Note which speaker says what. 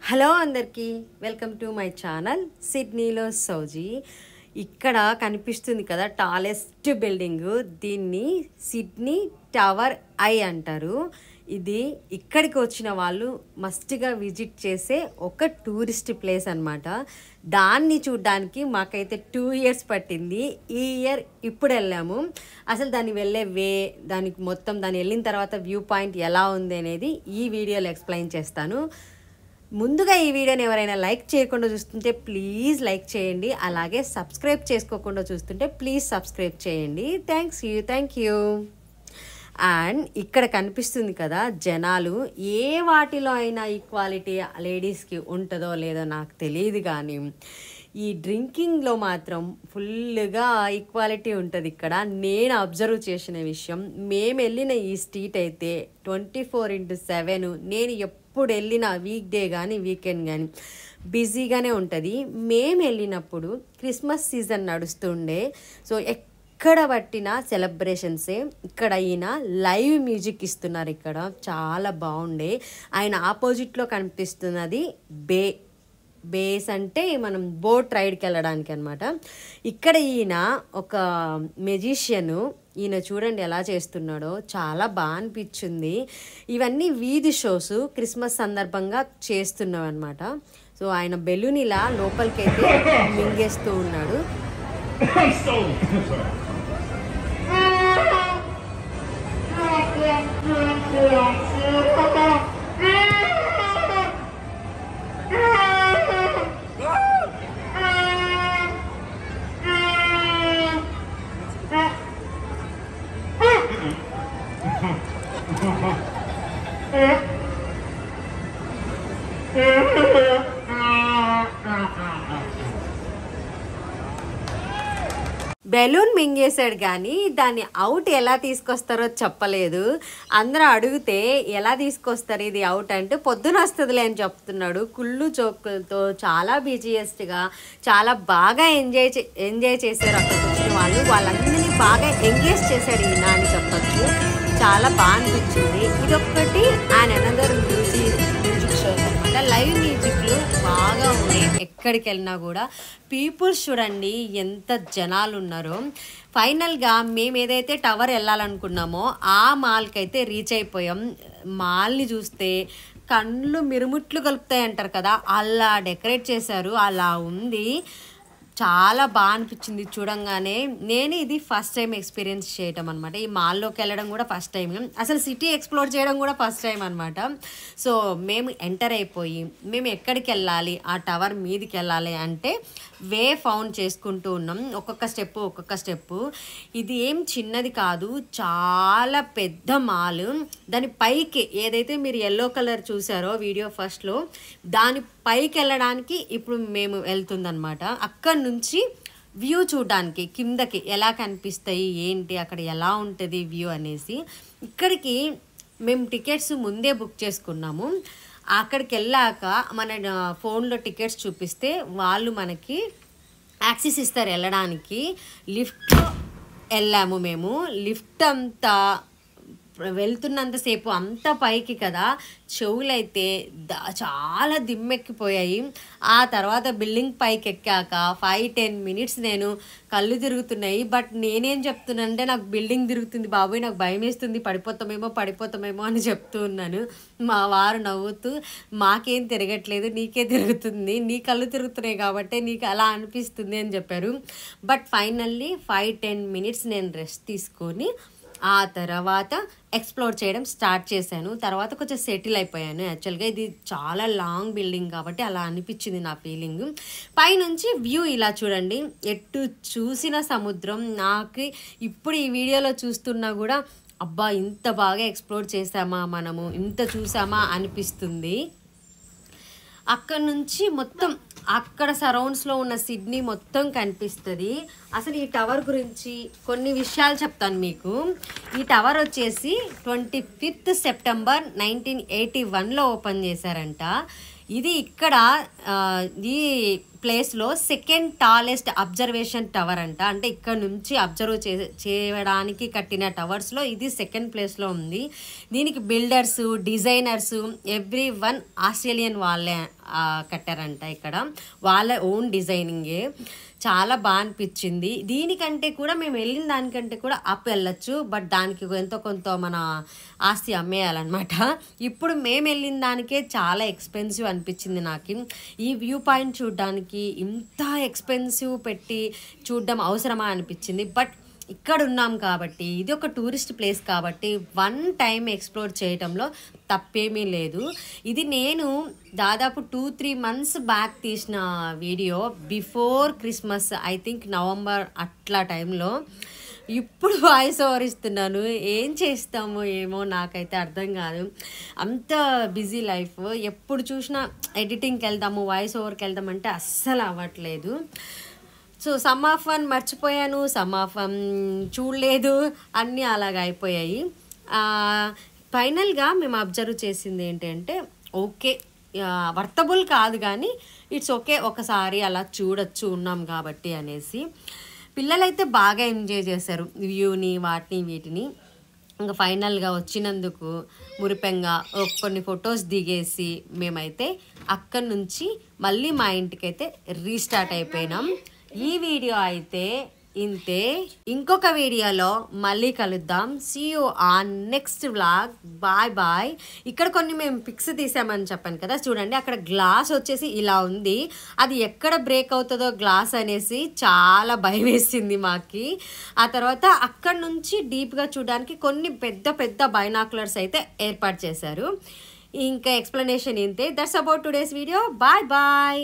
Speaker 1: Hello అందరికీ welcome to my channel సిడ్నీలో సౌజీ. ఇక్కడ కనిపిస్తుంది కదా టాలెస్ట్ బిల్డింగ్, దీన్ని సిడ్నీ టవర్ ఐ అంటారు. ఇది ఇక్కడికి వచ్చిన వాళ్ళు మస్ట్గా విజిట్ చేసే ఒక టూరిస్ట్ ప్లేస్ అన్నమాట. దాన్ని చూడడానికి మాకైతే 2 years పట్టింది. ఈ ఇయర్ ఇప్పుడు వెళ్ళాము. అసలు దాన్ని వెళ్ళే దానికి మొత్తం దాన్ని వెళ్ళిన తర్వాత వ్యూ పాయింట్ ఎలా ఉంది అనేది ఈ వీడియోలో ఎక్స్ప్లెయిన్ చేస్తాను. ముందుగా ఈ వీడియోని ఎవరైనా లైక్ చేయకుండా చూస్తుంటే ప్లీజ్ లైక్ చేయండి, అలాగే సబ్స్క్రైబ్ చేసుకోకుండా చూస్తుంటే ప్లీజ్ సబ్స్క్రైబ్ చేయండి. Thank you. అండ్ ఇక్కడ కనిపిస్తుంది కదా జనాలు, ఏ వాటిలో అయినా ఈక్వాలిటీ లేడీస్కి ఉంటుందో లేదో నాకు తెలియదు, కానీ ఈ డ్రింకింగ్లో మాత్రం ఫుల్గా ఈక్వాలిటీ ఉంటుంది ఇక్కడ. నేను అబ్జర్వ్ చేసిన విషయం, మేము వెళ్ళిన ఈ స్ట్రీట్ అయితే 24/7 నేను ఎప్పుడు వెళ్ళిన వీక్ డే కానీ వీకెండ్ కానీ బిజీగానే ఉంటుంది. మేము వెళ్ళినప్పుడు క్రిస్మస్ సీజన్ నడుస్తుండే, సో ఎక్కడ పట్టిన సెలబ్రేషన్సే. ఇక్కడ ఈయన లైవ్ మ్యూజిక్ ఇస్తున్నారు, ఇక్కడ చాలా బాగుండే. ఆయన ఆపోజిట్లో కనిపిస్తున్నది బేస్ అంటే మనం బోట్ రైడ్కి వెళ్ళడానికి అనమాట. ఇక్కడ ఈయన ఒక మెజిషియను, ఈయన చూడండి ఎలా చేస్తున్నాడో, చాలా బాగా అనిపించింది. ఇవన్నీ వీధి షోస్ క్రిస్మస్ సందర్భంగా చేస్తున్నాం అనమాట. సో ఆయన బెలూన్ ఇలా లోపలికైతే మింగేస్తూ ఉన్నాడు. బెలూన్ మింగేశాడు, కానీ దాన్ని అవుట్ ఎలా తీసుకొస్తారో చెప్పలేదు. అందరూ అడిగితే ఎలా తీసుకొస్తారు ఇది అవుట్ అంటే పొద్దున వస్తుందిలే అని చెప్తున్నాడు. కుళ్ళు చోకులతో చాలా బిజియెస్ట్గా చాలా బాగా ఎంజాయ్ చేశారు అక్కడికి వచ్చిన వాళ్ళందరినీ బాగా ఎంగేజ్ చేశాడు ఈయన అని చెప్పచ్చు. చాలా బాగా అనిపించింది. ఇదొక్కటి అండ్ అనదర్ మ్యూజిక్ షోస్ అనమాట. లైవ్ మ్యూజిక్లు బాగా ఉన్నాయి. ఎక్కడికి వెళ్ళినా కూడా పీపుల్స్ చూడండి ఎంత జనాలు ఉన్నారో. ఫైనల్గా మేము ఏదైతే టవర్ వెళ్ళాలనుకున్నామో ఆ మాల్కి అయితే రీచ్ అయిపోయాం. మాల్ని చూస్తే కళ్ళు మిరుముట్లు కలుపుతాయి అంటారు కదా, అలా డెకరేట్ చేశారు, అలా ఉంది. చాలా బాగా అనిపించింది చూడంగానే. నేను ఇది ఫస్ట్ టైం ఎక్స్పీరియన్స్ చేయటం అనమాట. ఈ మాల్లోకి వెళ్ళడం కూడా ఫస్ట్ టైం, అసలు సిటీ ఎక్స్ప్లోర్ చేయడం కూడా ఫస్ట్ టైం అనమాట. సో మేము ఎంటర్ అయిపోయి మేము ఎక్కడికి వెళ్ళాలి, ఆ టవర్ మీదకి వెళ్ళాలి అంటే ఫౌండ్ చేసుకుంటూ ఉన్నాం, ఒక్కొక్క స్టెప్పు. ఇది ఏం చిన్నది కాదు, చాలా పెద్ద మాల్. దాని పైకి ఏదైతే మీరు ఎల్లో కలర్ చూసారో వీడియో ఫస్ట్లో, దాని పైకి వెళ్ళడానికి ఇప్పుడు మేము వెళ్తుందన్నమాట. అక్కడి నుంచి వ్యూ చూడడానికి కిందకి ఎలా కనిపిస్తాయి ఏంటి, అక్కడ ఎలా ఉంటుంది వ్యూ అనేసి. ఇక్కడికి మేము టికెట్స్ ముందే బుక్ చేసుకున్నాము. అక్కడికి వెళ్ళాక మన ఫోన్లో టికెట్స్ చూపిస్తే వాళ్ళు మనకి యాక్సెస్ ఇస్తారు వెళ్ళడానికి. లిఫ్ట్లో వెళ్ళాము మేము. లిఫ్ట్ అంతా వెళ్తున్నంతసేపు అంత పైకి కదా, చెవులైతే చాలా దిమ్మెక్కిపోయాయి. ఆ తర్వాత బిల్డింగ్ పైకి ఎక్కాక 5-10 minutes నేను కళ్ళు తిరుగుతున్నాయి. బట్ నేనేం చెప్తున్నానంటే నాకు బిల్డింగ్ తిరుగుతుంది బాబోయ్, నాకు భయం వేస్తుంది, పడిపోతామేమో అని చెప్తూ ఉన్నాను. మా వారు నవ్వుతూ మాకేం తిరగట్లేదు, నీకే తిరుగుతుంది, నీ కళ్ళు తిరుగుతున్నాయి కాబట్టి నీకు అలా అనిపిస్తుంది అని చెప్పారు. బట్ ఫైనల్లీ 5-10 minutes నేను రెస్ట్ తీసుకొని ఆ తర్వాత ఎక్స్ప్లోర్ చేయడం స్టార్ట్ చేశాను. తర్వాత కొంచెం సెటిల్ అయిపోయాను. యాక్చువల్గా ఇది చాలా లాంగ్ బిల్డింగ్ కాబట్టి అలా అనిపించింది నా ఫీలింగ్. పైనుంచి వ్యూ ఇలా చూడండి, ఎటు చూసిన సముద్రం. నాకు ఇప్పుడు ఈ వీడియోలో చూస్తున్నా కూడా అబ్బా ఇంత బాగా ఎక్స్ప్లోర్ చేసామా మనము, ఇంత చూసామా అనిపిస్తుంది. అక్కడ నుంచి మొత్తం అక్కడ సరౌండ్స్లో ఉన్న సిడ్నీ మొత్తం కనిపిస్తుంది. అసలు ఈ టవర్ గురించి కొన్ని విషయాలు చెప్తాను మీకు. ఈ టవర్ వచ్చేసి 25th September 1981లో ఓపెన్ చేశారంట. ఇది ఇక్కడ ఈ ప్లేస్లో సెకండ్ టాలెస్ట్ అబ్జర్వేషన్ టవర్ అంట. అంటే ఇక్కడ నుంచి అబ్జర్వ్ చేయడానికి కట్టిన టవర్స్లో ఇది సెకండ్ ప్లేస్లో ఉంది. దీనికి builders, designers every one Australian వాళ్ళే కట్టారంట. ఇక్కడ వాళ్ళ ఓన్ డిజైనింగే. చాలా బాగా అనిపించింది. దీనికంటే కూడా మేము వెళ్ళిన దానికంటే కూడా అప్ వెళ్ళచ్చు, బట్ దానికి ఎంతో కొంత మన ఆస్తి అమ్మేయాలన్నమాట. ఇప్పుడు మేము వెళ్ళిన దానికే చాలా ఎక్స్పెన్సివ్ అనిపించింది నాకు. ఈ వ్యూ పాయింట్ చూడడానికి ఇంత ఎక్స్పెన్సివ్ పెట్టి చూడడం అవసరమా అనిపించింది. బట్ ఇక్కడ ఉన్నాం కాబట్టి, ఇది ఒక టూరిస్ట్ ప్లేస్ కాబట్టి వన్ టైం ఎక్స్ప్లోర్ చేయటంలో తప్పేమీ లేదు. ఇది నేను దాదాపు 2-3 months బ్యాక్ తీసిన video, before Christmas, I think November అట్లా టైంలో. ఇప్పుడు వాయిస్ ఓవర్ ఇస్తున్నాను. ఏం చేస్తామో ఏమో నాకైతే అర్థం కాదు. అంత బిజీ లైఫ్. ఎప్పుడు చూసినా ఎడిటింగ్కి వెళ్దాము, వాయిస్ ఓవర్కి వెళ్దామంటే అస్సలు అవ్వట్లేదు. సో సమ్ ఆఫ్ వన్ మర్చిపోయాను, సమ్ ఆఫ్ వన్ చూడలేదు, అన్నీ అలాగ అయిపోయాయి. ఫైనల్గా మేము అబ్జర్వ్ చేసింది ఏంటంటే, ఓకే వర్తబుల్ కాదు కానీ ఇట్స్ ఓకే, ఒకసారి అలా చూడొచ్చు ఉన్నాం కాబట్టి అనేసి. పిల్లలైతే బాగా ఎంజాయ్ చేశారు వ్యూని, వాటిని వీటిని. ఇంకా ఫైనల్గా వచ్చినందుకు మురిపెంగా కొన్ని ఫొటోస్ దిగేసి మేమైతే అక్కడి నుంచి మళ్ళీ మా ఇంటికైతే రీస్టార్ట్ అయిపోయినాం. ఈ వీడియో అయితే ఇంతే. ఇంకొక వీడియోలో మళ్ళీ కలుద్దాం. See you on next vlog. Bye bye. ఇక్కడ కొన్ని మేము పిక్స్ తీసామని చెప్పాను కదా, చూడండి అక్కడ గ్లాస్ వచ్చేసి ఇలా ఉంది. అది ఎక్కడ బ్రేక్ అవుతుందో గ్లాస్ అనేసి చాలా భయం వేసింది మాకి. ఆ తర్వాత అక్కడ నుంచి డీప్గా చూడడానికి కొన్ని పెద్ద పెద్ద బైనాకులర్స్ అయితే ఏర్పాటు చేశారు. ఇంకా ఎక్స్ప్లెనేషన్ ఇంతే. That's about today's video. Bye bye.